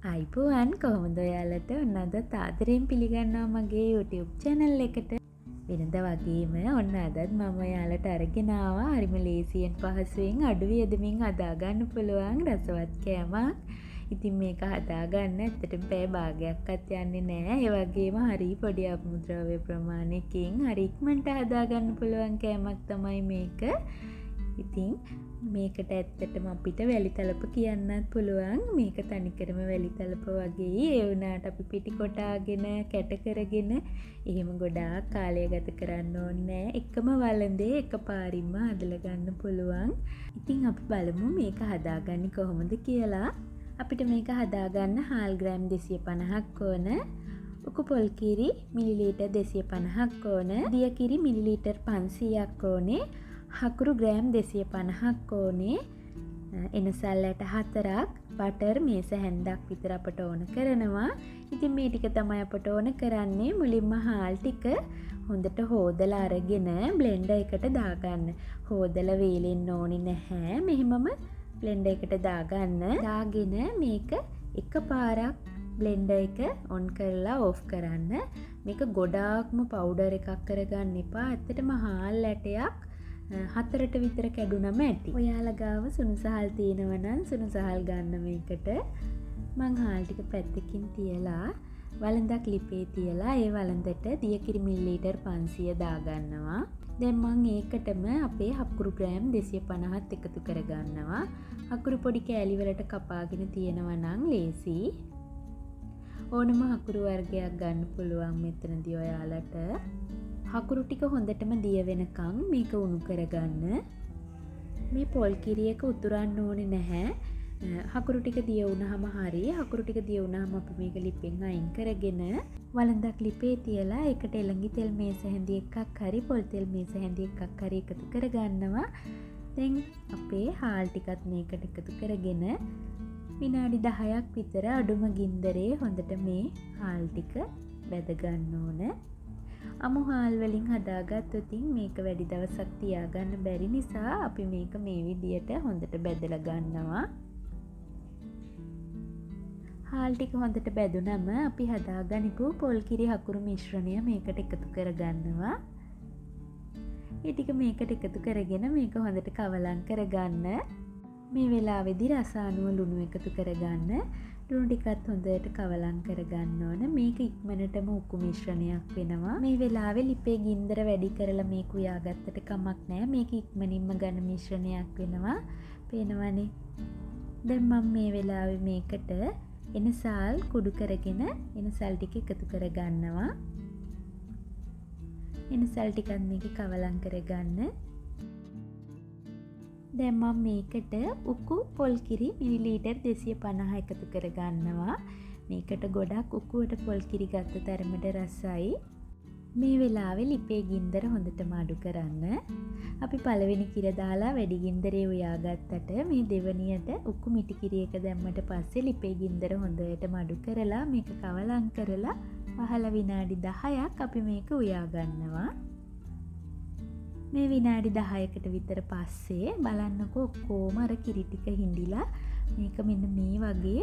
අයිබෝවන් කොහොමද ඔයාලට ඔන්න අදත් ආදරයෙන් පිළිගන්නවා මගේ YouTube channel එකට. වෙනද වගේම ඔන්න අදත් මම ඔයාලට අරගෙන ආවා හරිම ලේසියෙන් පහසුවෙන් අඩු වියදමින් හදාගන්න පුළුවන් රසවත් කෑමක්. ඉතින් මේක හදාගන්න ඇත්තටම පැය භාගයක්වත් යන්නේ නැහැ. ඒ වගේම හරි පොඩි අමුද්‍රව්‍ය ප්‍රමාණයකින් හරි ඉක්මනට හදාගන්න පුළුවන් කෑමක් තමයි මේක. ඉතින් මේකට ඇත්තටම අපිට වැලි තලප කියන්නත් පුළුවන්. මේක තනිකරම වැලි තලප වගේ. ඒ වුණාට අපි පිටි කොටාගෙන කැට කරගෙන එහෙම ගොඩාක් කාලය ගත කරන්න ඕනේ. එකම වළඳේ එකපාරින්ම හදලා ගන්න පුළුවන්. ඉතින් අපි බලමු මේක හදාගන්නේ කොහොමද කියලා. අපිට මේක හදාගන්න හාල් ග්‍රෑම් 250ක් ඕන. උකු පොල් කිරි මිලිලීටර් 250ක් ඕන. දිය කිරි මිලිලීටර් 500ක් ඕනේ. හකුරු ග්‍රෑම් 250ක් ඕනේ. එනසල් ඇට 4ක්, බටර් මේස හැන්දක් විතර අපට ඕන කරනවා. ඉතින් මේ ටික තමයි අපට ඕන කරන්නේ. මුලින්ම හාල් ටික හොඳට හොදලා අරගෙන බ්ලෙන්ඩර් එකට දාගන්න. හොදලා වේලෙන්න ඕනේ නැහැ. මෙහෙමම බ්ලෙන්ඩර් එකට දාගන්න. දාගෙන මේක එකපාරක් බ්ලෙන්ඩර් එක ඔන් කරලා ඕෆ් කරන්න. මේක ගොඩාක්ම පවුඩර් එකක් කරගන්න එපා. ඇත්තටම හාල් ඇටයක් 4ට විතර කැඩුනම ඇති. ඔයාලා ගාව සුණු සහල් තියෙනවා නම් සුණු සහල් ගන්න මේකට. මං හාල් ටික පැත්තකින් තියලා වළඳක් ලිපේ තියලා ඒ වළඳට දිය කිරි මිලිලීටර් 500 දාගන්නවා. දැන් මං ඒකටම අපේ හකුරු ග්‍රෑම් 250ත් එකතු කරගන්නවා. හකුරු පොඩි කෑලි වලට කපාගෙන තියෙනවා නම් ලේසි. ඕනම හකුරු වර්ගයක් ගන්න පුළුවන් මෙතනදී ඔයාලට. හකුරු ටික හොඳටම දිය වෙනකන් මේක උණු කරගන්න. මේ පොල් කිරි එක උතුරන්න ඕනේ නැහැ. හකුරු ටික දිය වුණාම හරි. හකුරු ටික දිය වුණාම අපි මේක ලිපෙන් අයින් කරගෙන වළඳක් ලිපේ තියලා ඒකට එළඟි තෙල් මේස හැඳි එකක් හරි පොල් තෙල් මේස හැඳි එකක් හරි එකතු කරගන්නවා. දැන් අපේ හාල් ටිකත් මේකට එකතු කරගෙන විනාඩි 10ක් විතර අඩුම ගින්දරේ හොඳට මේ හාල් ටික බැද ගන්න ඕන. අමු හාල් වලින් හදාගත්තොත් මේක වැඩි දවසක් තියාගන්න බැරි නිසා අපි මේක මේ විදියට හොඳට බැදලා ගන්නවා. හාල් ටික හොඳට බැදුනම අපි හදාගනිපු පොල් කිරි හකුරු මිශ්‍රණය මේකට එකතු කරගන්නවා. ඒ ටික මේකට එකතු කරගෙන මේක හොඳට කවලම් කරගන්න. මේ වෙලාවේදී රස අනුව ලුණු එකතු කරගන්න. ලුණු ටිකත් හොඳට කවලම් කරගන්න ඕන. මේක ඉක්මනටම උකු මිශ්‍රණයක් වෙනවා. මේ වෙලාවේ ලිපේ ගින්දර වැඩි කරලා මේක උයාගත්තට කමක් නැහැ. මේක ඉක්මනින්ම ඝන මිශ්‍රණයක් වෙනවා. පේනවනේ. දැන් මම මේ වෙලාවේ මේකට එනසල් කුඩු කරගෙන එනසල් ටික එකතු කරගන්නවා. එනසල් ටිකත් මේක කවලම් කරගන්න. දැන් මම මේකට උකු පොල් කිරි මිලිලීටර් 250 එකතු කරගන්නවා. මේකට ගොඩක් උකුවට පොල් කිරි ගත්ත තරමට රසයි. මේ වෙලාවේ ලිපේ ගින්දර හොඳටම අඩු කරන්න. අපි පළවෙනි කිර දාලා වැඩි ගින්දරේ උයාගත්තට මේ දෙවනියට උකු මිටි කිරි එක දැම්මට පස්සේ ලිපේ ගින්දර හොඳටම අඩු කරලා මේක කවලම් කරලා වහලා විනාඩි 10ක් අපි මේක උයා ගන්නවා. මේ විනාඩි 10කට විතර පස්සේ බලන්නකෝ ඔක්කොම අර කිරි ටික හිඳිලා මේක මෙන්න මේ වගේ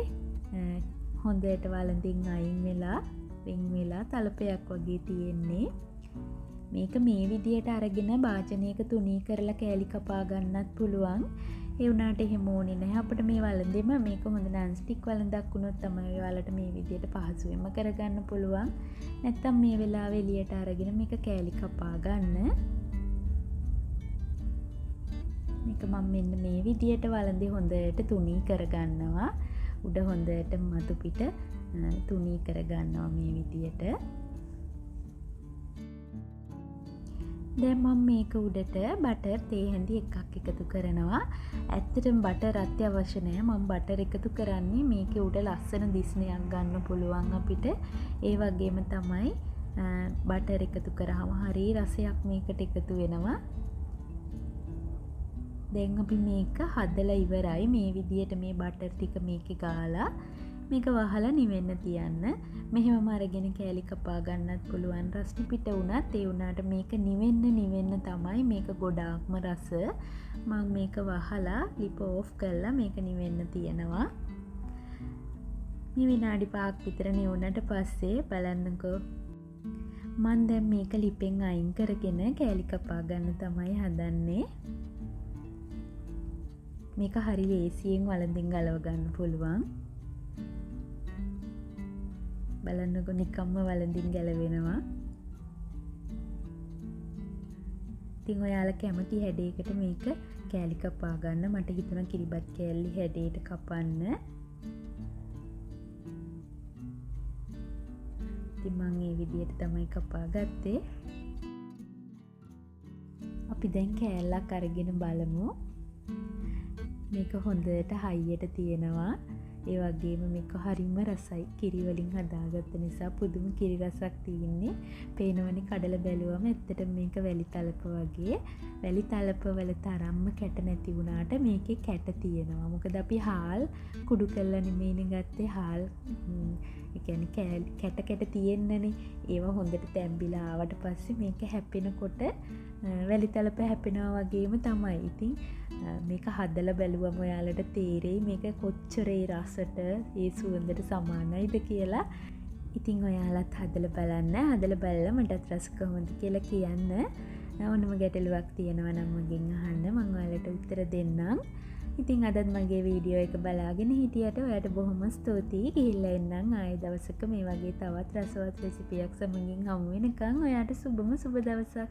හොඳට වළඳින් අයින් වෙලා වෙන් වෙලා තලපයක් වගේ තියෙන්නේ. මේක මේ විදියට අරගෙන භාජනයක තුනී කරලා කෑලි කපා ගන්නත් පුළුවන්. ඒ වුණාට එහෙම ඕනේ නැහැ. අපිට මේ වළඳෙම මේක හොඳ නන් ස්ටික් වළඳක් වුණොත් තමයි ඔයාලට මේ විදියට පහසුවෙන්ම කරගන්න පුළුවන්. නැත්තම් මේ වෙලාවේ එළියට අරගෙන මේක කෑලි කපා ගන්න. මේක මම මෙන්න මේ විදියට වළඳේ හොඳට තුනී කරගන්නවා. උඩ හොඳට මතු පිට තුනී කරගන්නවා මේ විදියට. දැන් මම මේක උඩට බටර් තේ හැඳි එකක් එකතු කරනවා. ඇත්තටම බටර් අත්‍යවශ්‍ය නැහැ. මම බටර් එකතු කරන්නේ මේකේ උඩ ලස්සන දිස්නයක් ගන්න පුළුවන් අපිට. ඒ වගේම තමයි බටර් එකතු කරාම හරි රසයක් මේකට එකතු වෙනවා. දැන් අපි මේක හදලා ඉවරයි. මේ විදියට මේ බටර් ටික මේකේ ගාලා මේක වහලා නිවෙන්න තියන්න. මෙහෙමම අරගෙන කෑලි කපා ගන්නත් පුළුවන්. රස්නි පිට වුණත් ඒ වුණාට මේක නිවෙන්න තමයි මේක ගොඩාක්ම රස. මම මේක වහලා ලිප ඕෆ් කරලා මේක නිවෙන්න තියනවා. මේ විනාඩි 5ක් විතර නිවුණට පස්සේ බලන්නකෝ මන් දැන් මේක ලිපෙන් අයින් කරගෙන කෑලි කපා ගන්න තමයි හදන්නේ. මේක හරි ලේසියෙන් වලඳින් ගලව ගන්න පුළුවන්. බලන්නකෝ නිකම්ම වලඳින් ගැලවෙනවා. ඉතින් ඔයාලා කැමති හැඩයකට මේක කෑලි කපා ගන්න. මට හිතුණා කිරිබත් කෑලි හැඩයට කපන්න. ඉතින් මම මේ විදිහට තමයි කපා ගත්තේ. අපි දැන් කෑල්ලක් අරගෙන බලමු. මේක හොඳට හයියට තියෙනවා. ඒ වගේම මේක හරිම රසයි. කිරි වලින් හදාගත්ත නිසා පුදුම කිරි රසක් තියෙන්නේ. පේනවනේ කඩලා බැලුවම ඇත්තටම මේක වැලි තලප වගේ. වැලි තලප වල තරම්ම කැට නැති වුණාට මේකේ කැට තියෙනවා. මොකද අපි හාල් කුඩු කරලා නෙමෙයිනේ ගත්තේ. හාල් ඒ කියන්නේ කැට තියෙන්නනේ. ඒවා හොඳට තැම්බිලා ආවට පස්සේ මේක හැපෙනකොට වැලි තලප හැපෙනවා වගේම තමයි. ඉතින් මේක හදලා බැලුවම ඔයාලට තේරෙයි මේක කොච්චර ඒ රසට ඒ සුවඳට සමානයිද කියලා. ඉතින් ඔයාලත් හදලා බලන්න. හදලා බලලා මටත් රස කොහොමද කියලා කියන්න. ඕනම ගැටලුවක් තියෙනවා නම් මගෙන් අහන්න. මම ඔයාලට උත්තර දෙන්නම්. ඉතින් අදත් මගේ වීඩියෝ එක බලාගෙන හිටියට ඔයාලට බොහොම ස්තුතියි. ගිහිල්ලා එන්නම් ආයෙ දවසක මේ වගේ තවත් රසවත් රෙසිපියක් සමගින් හමු වෙනකන් ඔයාලට සුබම සුබ දවසක්.